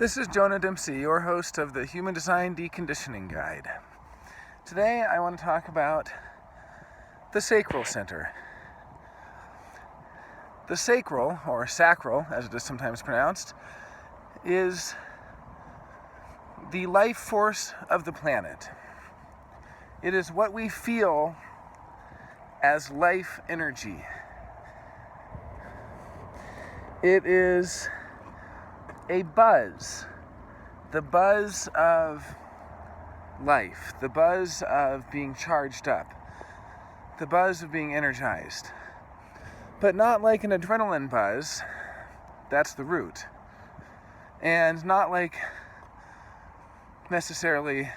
This is Jonah Dempsey, your host of the Human Design Deconditioning Guide. Today I want to talk about the Sacral Center. The sacral, or sacral as it is sometimes pronounced, is the life force of the planet. It is what we feel as life energy. It is a buzz, the buzz of life, the buzz of being charged up, the buzz of being energized. But not like an adrenaline buzz, that's the root. And not like necessarily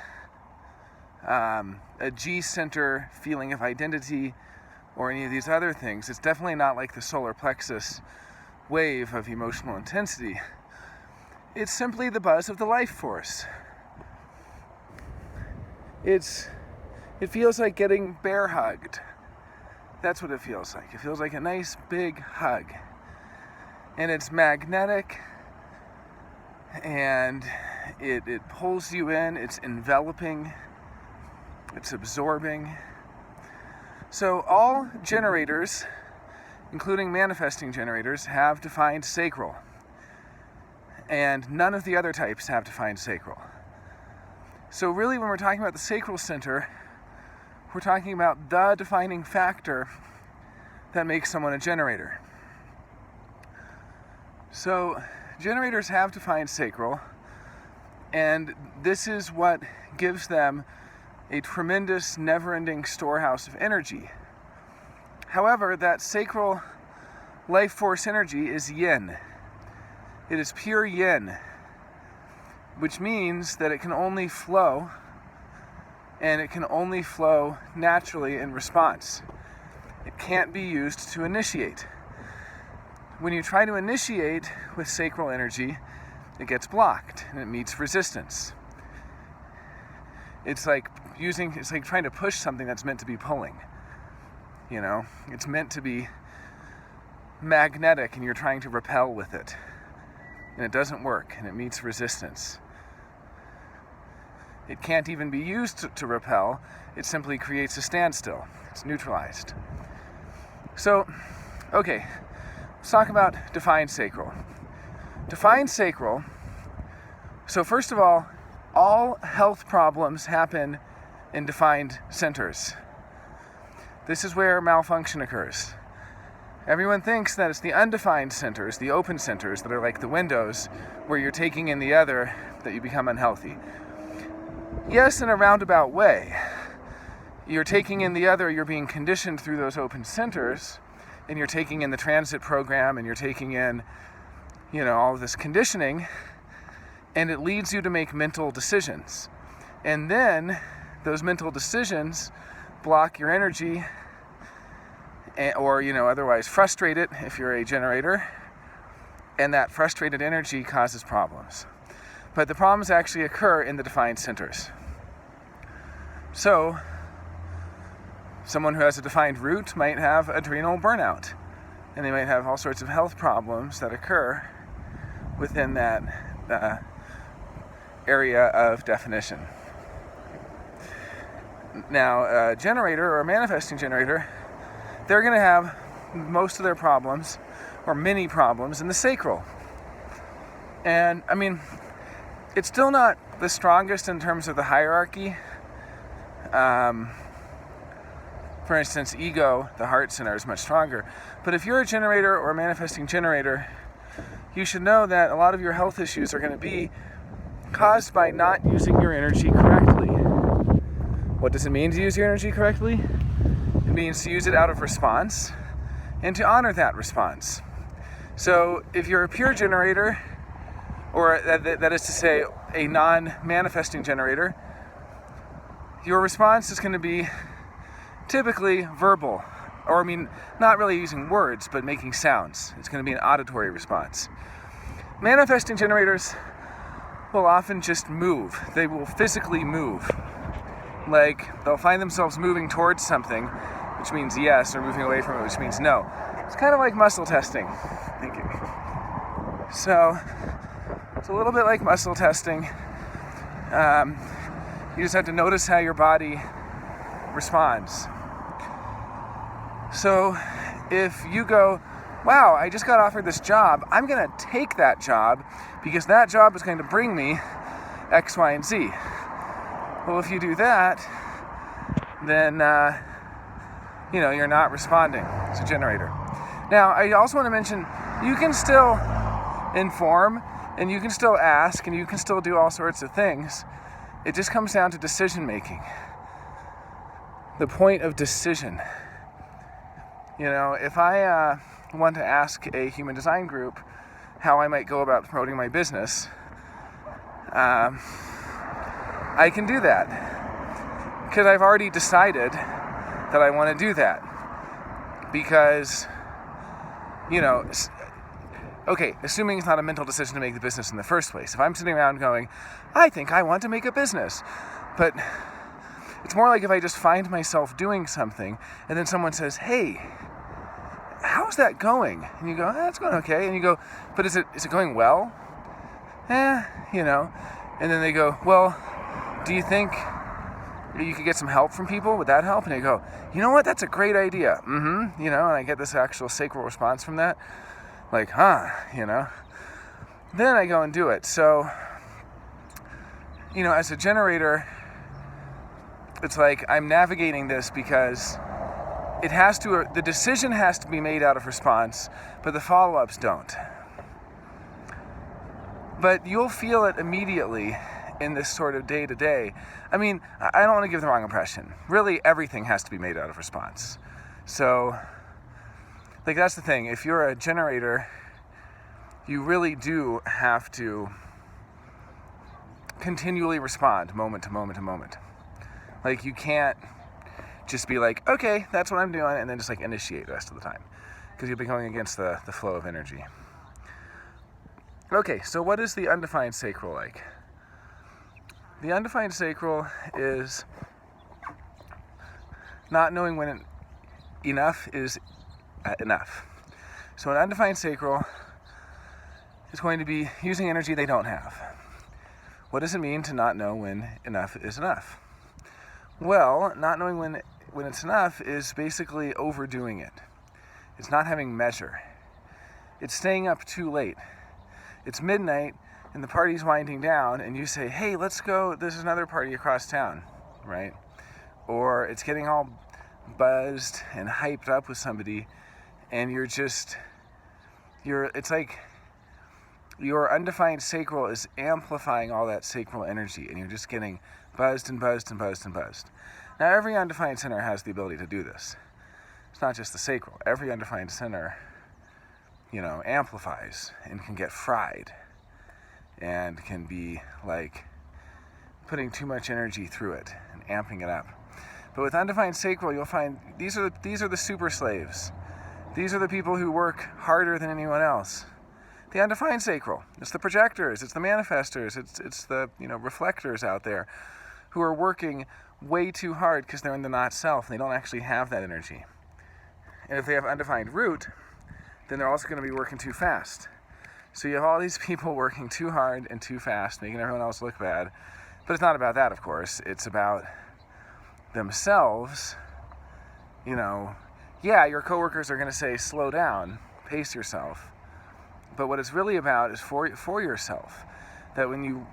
a G-center feeling of identity or any of these other things. It's definitely not like the solar plexus wave of emotional intensity. It's simply the buzz of the life force. It feels like getting bear hugged. That's what it feels like. It feels like a nice big hug. And it's magnetic, and it pulls you in, it's enveloping, it's absorbing. So all generators, including manifesting generators, have defined sacral. And none of the other types have defined sacral. So really, when we're talking about the sacral center, we're talking about the defining factor that makes someone a generator. So generators have defined sacral, and this is what gives them a tremendous, never-ending storehouse of energy. However, that sacral life force energy is yin. It is pure yin, which means that it can only flow, and it can only flow naturally in response. It can't be used to initiate. When you try to initiate with sacral energy, it gets blocked and it meets resistance. It's like trying to push something that's meant to be pulling. You know, it's meant to be magnetic and you're trying to repel with it. And it doesn't work, and it meets resistance. It can't even be used to repel. It simply creates a standstill. It's neutralized. So, okay, let's talk about defined sacral. Defined sacral, so first of all health problems happen in defined centers. This is where malfunction occurs. Everyone thinks that it's the undefined centers, the open centers, that are like the windows where you're taking in the other that you become unhealthy. Yes, in a roundabout way. You're taking in the other, you're being conditioned through those open centers, and you're taking in the transit program, and you're taking in, all of this conditioning, and it leads you to make mental decisions. And then those mental decisions block your energy, or otherwise frustrate it if you're a generator, and that frustrated energy causes problems. But the problems actually occur in the defined centers. So someone who has a defined root might have adrenal burnout, and they might have all sorts of health problems that occur within that area of definition. Now, a generator or a manifesting generator, they're going to have most of their problems, or many problems, in the sacral. And, it's still not the strongest in terms of the hierarchy. For instance, ego, the heart center, is much stronger. But if you're a generator or a manifesting generator, you should know that a lot of your health issues are going to be caused by not using your energy correctly. What does it mean to use your energy correctly? It means to use it out of response and to honor that response. So if you're a pure generator, or that is to say a non-manifesting generator, your response is going to be typically verbal, or not really using words, but making sounds. It's going to be an auditory response. Manifesting generators will often just move. They will physically move. Like, they'll find themselves moving towards something, which means yes, or moving away from it, which means no. It's kind of like muscle testing. Thank you. So, It's a little bit like muscle testing. You just have to notice how your body responds. So if you go, wow, I just got offered this job, I'm going to take that job because that job is going to bring me X, Y, and Z. Well, if you do that, then you're not responding as a generator. Now, I also want to mention, you can still inform, and you can still ask, and you can still do all sorts of things. It just comes down to decision making. The point of decision. If I want to ask a human design group how I might go about promoting my business, I can do that because I've already decided that I want to do that. Because, assuming it's not a mental decision to make the business in the first place. If I'm sitting around going, I think I want to make a business, but it's more like if I just find myself doing something and then someone says, hey, how's that going? And you go, it's going okay. And you go, but is it going well? And then they go, well, do you think you could get some help from people? Would that help? And I go, you know what? That's a great idea. And I get this actual sacral response from that. Like, Then I go and do it. So, as a generator, it's like I'm navigating this because the decision has to be made out of response, but the follow-ups don't. But you'll feel it immediately in this sort of day-to-day. I mean, I don't want to give the wrong impression. Really, everything has to be made out of response. So, that's the thing. If you're a generator, you really do have to continually respond moment to moment to moment. You can't just be like, okay, that's what I'm doing, and then just initiate the rest of the time. Because you'll be going against the flow of energy. Okay, so what is the undefined sacral like? The undefined sacral is not knowing when enough is enough. So an undefined sacral is going to be using energy they don't have. What does it mean to not know when enough is enough? Well, not knowing when it's enough is basically overdoing it. It's not having measure. It's staying up too late. It's midnight and the party's winding down and you say, hey, let's go, there's another party across town, right? Or it's getting all buzzed and hyped up with somebody and it's like your undefined sacral is amplifying all that sacral energy and you're just getting buzzed and buzzed and buzzed and buzzed. Now every undefined center has the ability to do this. It's not just the sacral. Every undefined center, amplifies and can get fried and can be putting too much energy through it and amping it up. But with undefined sacral, you'll find these are the super slaves. These are the people who work harder than anyone else. The undefined sacral. It's the projectors. It's the manifestors. It's the reflectors out there who are working way too hard because they're in the not self. And they don't actually have that energy. And if they have undefined root, then they're also going to be working too fast. So you have all these people working too hard and too fast, making everyone else look bad. But it's not about that, of course. It's about themselves. Your coworkers are going to say, slow down, pace yourself. But what it's really about is for yourself. That when you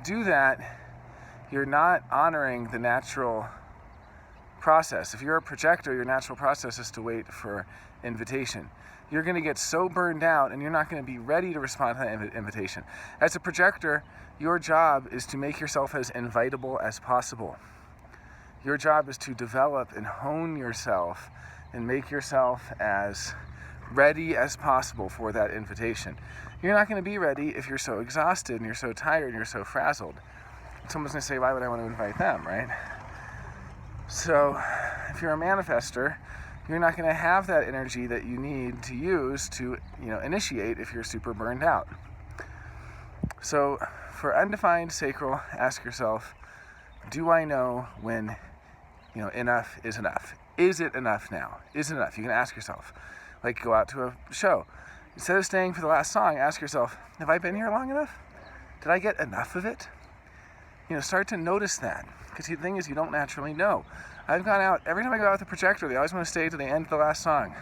do that, you're not honoring the natural process. If you're a projector, your natural process is to wait for invitation. You're going to get so burned out and you're not going to be ready to respond to that invitation. As a projector, your job is to make yourself as invitable as possible. Your job is to develop and hone yourself and make yourself as ready as possible for that invitation. You're not going to be ready if you're so exhausted and you're so tired and you're so frazzled. Someone's going to say, why would I want to invite them, right? So if you're a manifester, you're not going to have that energy that you need to use to, initiate if you're super burned out. So for undefined sacral, ask yourself, do I know when, enough is enough? Is it enough now? Is it enough? You can ask yourself. Go out to a show. Instead of staying for the last song, ask yourself, have I been here long enough? Did I get enough of it? Start to notice that. Because the thing is, you don't naturally know. I've gone out, every time I go out with a projector, they always want to stay to the end of the last song.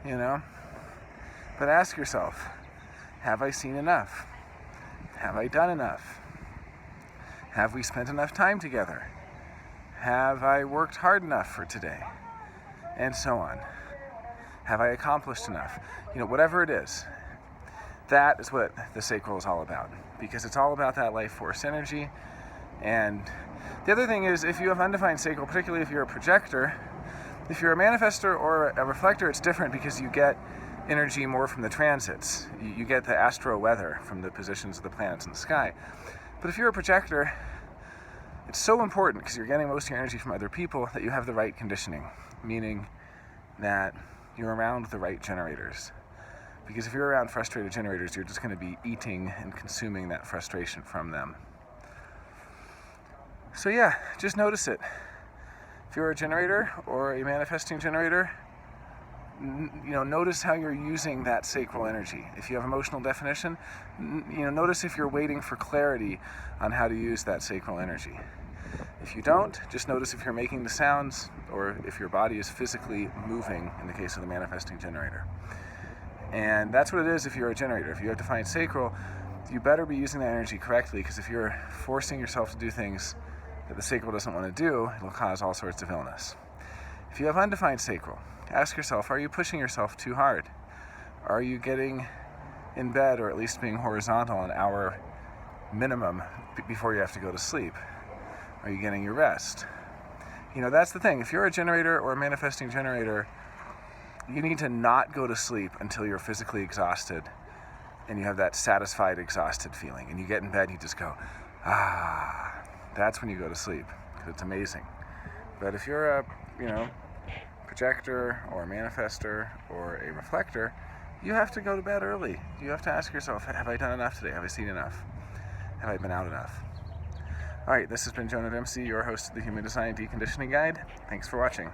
But ask yourself, have I seen enough? Have I done enough? Have we spent enough time together? Have I worked hard enough for today? And so on. Have I accomplished enough? Whatever it is, that is what the sacral is all about. Because it's all about that life force energy. And the other thing is, if you have undefined sacral, particularly if you're a projector, if you're a manifestor or a reflector, it's different because you get energy more from the transits. You get the astro weather from the positions of the planets in the sky. But if you're a projector, it's so important because you're getting most of your energy from other people that you have the right conditioning, meaning that you're around the right generators. Because if you're around frustrated generators, you're just going to be eating and consuming that frustration from them. So yeah, just notice it. If you're a generator or a manifesting generator, notice how you're using that sacral energy. If you have emotional definition, notice if you're waiting for clarity on how to use that sacral energy. If you don't, just notice if you're making the sounds or if your body is physically moving in the case of the manifesting generator. And that's what it is if you're a generator. If you have defined sacral, you better be using that energy correctly, because if you're forcing yourself to do things that the sacral doesn't want to do, it'll cause all sorts of illness. If you have undefined sacral, ask yourself, are you pushing yourself too hard? Are you getting in bed, or at least being horizontal, an hour minimum before you have to go to sleep? Are you getting your rest? That's the thing. If you're a generator or a manifesting generator, you need to not go to sleep until you're physically exhausted and you have that satisfied, exhausted feeling. And you get in bed, you just go, that's when you go to sleep, because it's amazing. But if you're a, projector or a manifestor or a reflector, you have to go to bed early. You have to ask yourself, have I done enough today? Have I seen enough? Have I been out enough? All right, this has been Jonah Dempsey, your host of the Human Design Deconditioning Guide. Thanks for watching.